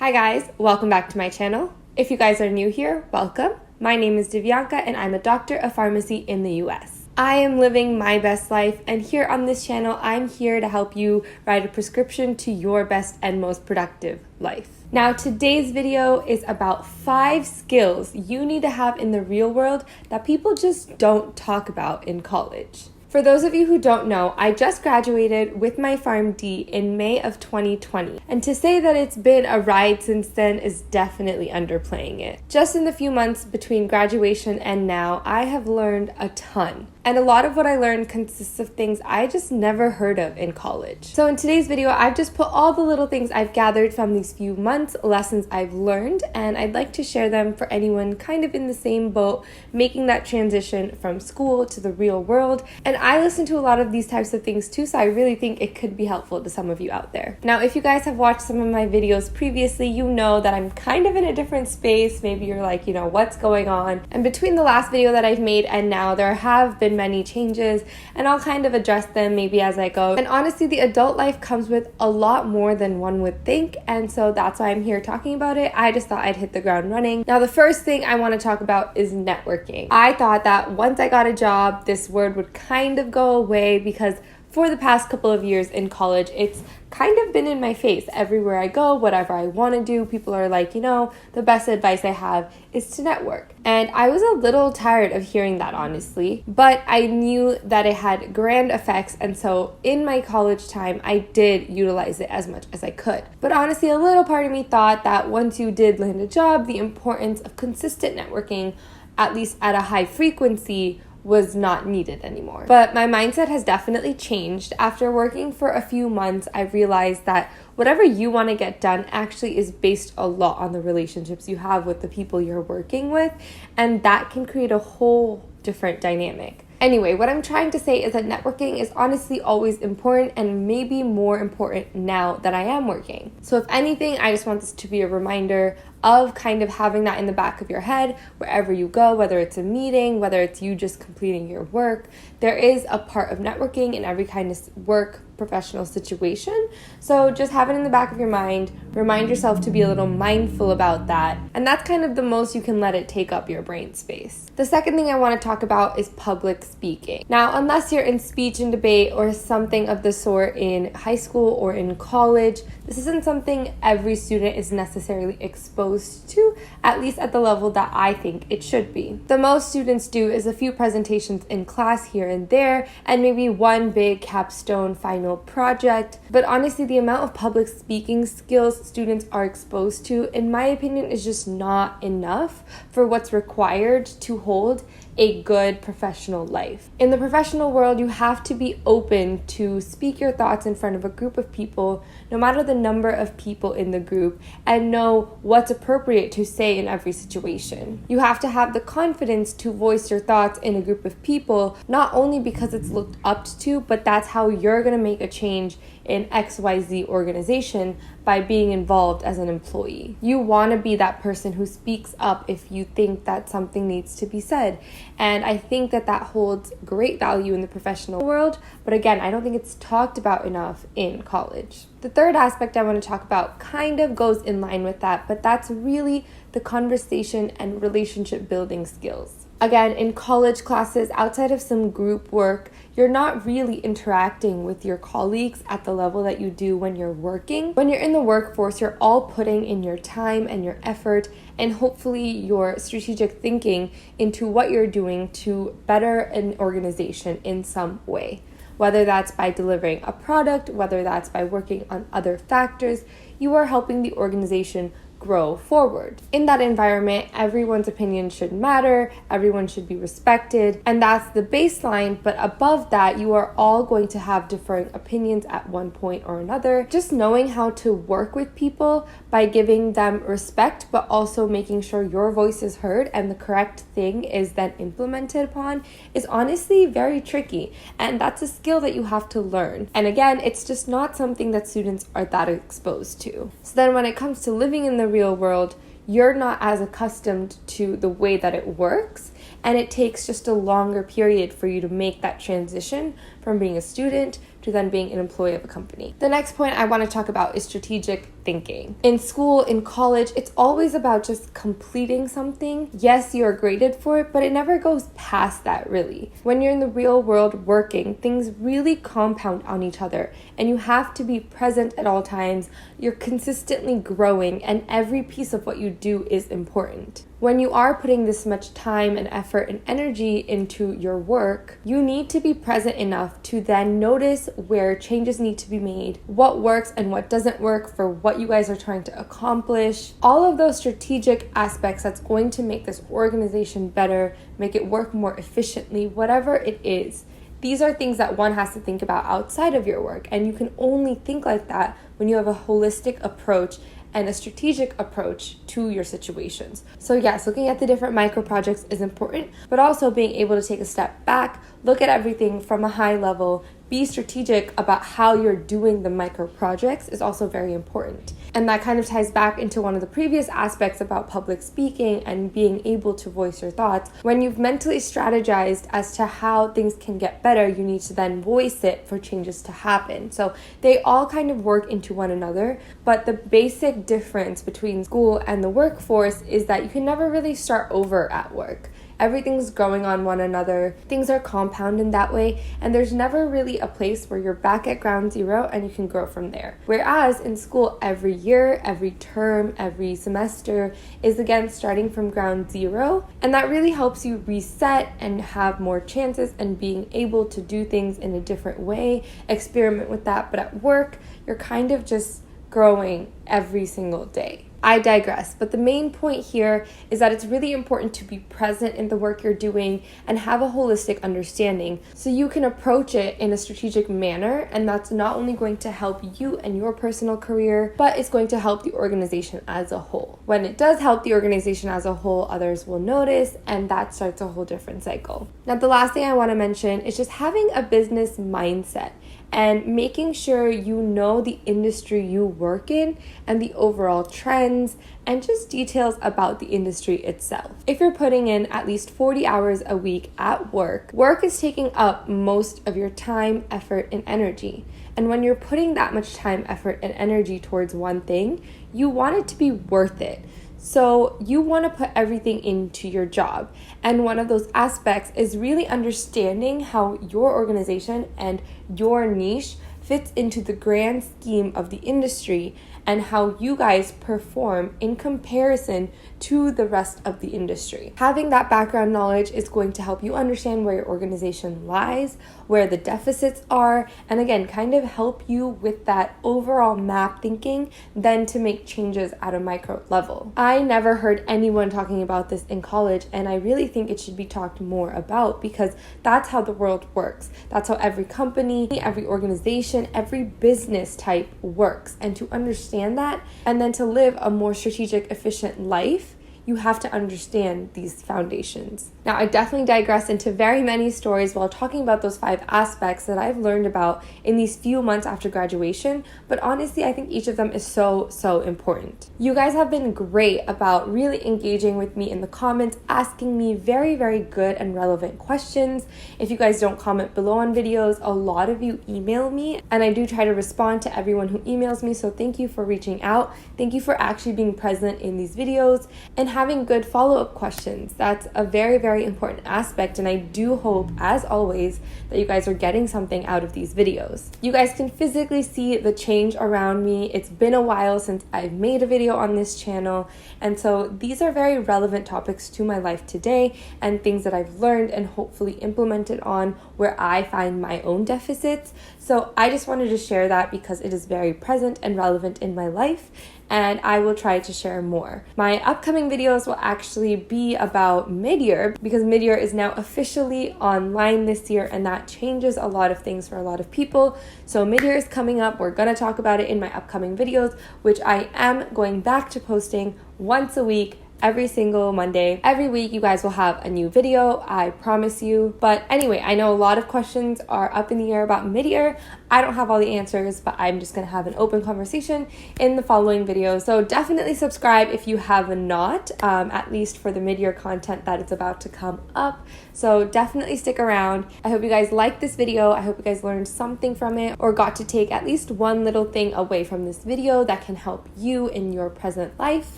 Hi guys, welcome back to my channel. If you guys are new here, welcome. My name is Divyanka and I'm a doctor of pharmacy in the US. I am living my best life, and here on this channel, I'm here to help you write a prescription to your best and most productive life. Now, today's video is about 5 skills you need to have in the real world that people just don't talk about in college. For those of you who don't know, I just graduated with my PharmD in May of 2020, and to say that it's been a ride since then is definitely underplaying it. Just in the few months between graduation and now, I have learned a ton. And a lot of what I learned consists of things I just never heard of in college. So in today's video, I've just put all the little things I've gathered from these few months, lessons I've learned, and I'd like to share them for anyone kind of in the same boat, making that transition from school to the real world. And I listen to a lot of these types of things too, so I really think it could be helpful to some of you out there. Now, if you guys have watched some of my videos previously, you know that I'm kind of in a different space. Maybe you're like, what's going on? And between the last video that I've made and now, there have been many changes, and I'll kind of address them maybe as I go. And honestly, the adult life comes with a lot more than one would think, and so that's why I'm here talking about it. I just thought I'd hit the ground running. Now, the first thing I want to talk about is networking. I thought that once I got a job, this word would kind of go away, because for the past couple of years in college, it's kind of been in my face everywhere I go. Whatever I want to do, people are like, the best advice I have is to network. And I was a little tired of hearing that, honestly, but I knew that it had grand effects, and so in my college time, I did utilize it as much as I could. But honestly, a little part of me thought that once you did land a job, the importance of consistent networking, at least at a high frequency, was not needed anymore. But my mindset has definitely changed. After working for a few months, I realized that whatever you want to get done actually is based a lot on the relationships you have with the people you're working with, and that can create a whole different dynamic. Anyway, what I'm trying to say is that networking is honestly always important, and maybe more important now that I am working. So if anything, I just want this to be a reminder of kind of having that in the back of your head wherever you go, whether it's a meeting, whether it's you just completing your work. There is a part of networking in every kind of work professional situation. So just have it in the back of your mind. Remind yourself to be a little mindful about that. And that's kind of the most you can let it take up your brain space. The second thing I want to talk about is public speaking. Now, unless you're in speech and debate or something of the sort in high school or in college, this isn't something every student is necessarily exposed to, at least at the level that I think it should be. The most students do is a few presentations in class here and there, and maybe one big capstone final project. But honestly, the amount of public speaking skills students are exposed to, in my opinion, is just not enough for what's required to hold a good professional life. In the professional world, you have to be open to speak your thoughts in front of a group of people, no matter the number of people in the group, and know what's appropriate to say in every situation. You have to have the confidence to voice your thoughts in a group of people, not only because it's looked up to, but that's how you're going to make a change in XYZ organization by being involved as an employee. You want to be that person who speaks up if you think that something needs to be said. And I think that holds great value in the professional world. But again, I don't think it's talked about enough in college. The third aspect I want to talk about kind of goes in line with that, but that's really the conversation and relationship building skills. Again, in college classes, outside of some group work, you're not really interacting with your colleagues at the level that you do when you're working. When you're in the workforce, you're all putting in your time and your effort and hopefully your strategic thinking into what you're doing to better an organization in some way. Whether that's by delivering a product, whether that's by working on other factors, you are helping the organization grow forward. In that environment, everyone's opinion should matter, everyone should be respected, and that's the baseline. But above that, you are all going to have differing opinions at one point or another. Just knowing how to work with people by giving them respect, but also making sure your voice is heard and the correct thing is then implemented upon is honestly very tricky. And that's a skill that you have to learn. And again, it's just not something that students are that exposed to. So then when it comes to living in the real world, you're not as accustomed to the way that it works, and it takes just a longer period for you to make that transition from being a student to then being an employee of a company. The next point I want to talk about is strategic thinking. In school, in college, it's always about just completing something. Yes, you're graded for it, but it never goes past that really. When you're in the real world working, things really compound on each other, and you have to be present at all times. You're consistently growing, and every piece of what you do is important. When you are putting this much time and effort and energy into your work, you need to be present enough to then notice where changes need to be made, what works and what doesn't work for what you guys are trying to accomplish. All of those strategic aspects that's going to make this organization better, make it work more efficiently, whatever it is. These are things that one has to think about outside of your work, and you can only think like that when you have a holistic approach and a strategic approach to your situations. So yes, looking at the different micro projects is important, but also being able to take a step back, look at everything from a high level, be strategic about how you're doing the micro projects is also very important. And that kind of ties back into one of the previous aspects about public speaking and being able to voice your thoughts. When you've mentally strategized as to how things can get better, you need to then voice it for changes to happen. So they all kind of work into one another, but the basic difference between school and the workforce is that you can never really start over at work. Everything's growing on one another. Things are compound in that way, and there's never really a place where you're back at ground zero and you can grow from there. Whereas in school, every year, every term, every semester is again starting from ground zero, and that really helps you reset and have more chances and being able to do things in a different way, experiment with that. But at work, you're kind of just growing every single day. I digress, but the main point here is that it's really important to be present in the work you're doing and have a holistic understanding so you can approach it in a strategic manner, and that's not only going to help you and your personal career, but it's going to help the organization as a whole. When it does help the organization as a whole, others will notice, and that starts a whole different cycle. Now, the last thing I want to mention is just having a business mindset and making sure you know the industry you work in and the overall trends and just details about the industry itself. If you're putting in at least 40 hours a week at work, work is taking up most of your time, effort, and energy. And when you're putting that much time, effort, and energy towards one thing, you want it to be worth it. So you want to put everything into your job. And one of those aspects is really understanding how your organization and your niche fits into the grand scheme of the industry and how you guys perform in comparison to the rest of the industry. Having that background knowledge is going to help you understand where your organization lies, where the deficits are, and again, kind of help you with that overall map thinking, then to make changes at a micro level. I never heard anyone talking about this in college, and I really think it should be talked more about because that's how the world works. That's how every company, every organization, every business type works. And to understand that, and then to live a more strategic, efficient life, you have to understand these foundations. Now, I definitely digress into very many stories while talking about those 5 aspects that I've learned about in these few months after graduation, but honestly, I think each of them is so important. You guys have been great about really engaging with me in the comments, asking me very good and relevant questions. If you guys don't comment below on videos, a lot of you email me, and I do try to respond to everyone who emails me, so thank you for reaching out. Thank you for actually being present in these videos and having good follow-up questions. That's a very important aspect, and I do hope, as always, that you guys are getting something out of these videos. You guys can physically see the change around me. It's been a while since I've made a video on this channel, and so these are very relevant topics to my life today and things that I've learned and hopefully implemented on where I find my own deficits. So I just wanted to share that because it is very present and relevant in my life, and I will try to share more. My upcoming videos will actually be about mid-year because mid-year is now officially online this year, and that changes a lot of things for a lot of people. So mid-year is coming up. We're going to talk about it in my upcoming videos, which I am going back to posting once a week, every single Monday. Every week you guys will have a new video, I promise you. But anyway, I know a lot of questions are up in the air about mid-year. I don't have all the answers, but I'm just going to have an open conversation in the following video. So definitely subscribe if you have not, at least for the mid-year content that is about to come up. So definitely stick around. I hope you guys liked this video. I hope you guys learned something from it or got to take at least one little thing away from this video that can help you in your present life.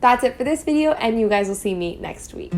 That's it for this video, and you guys will see me next week.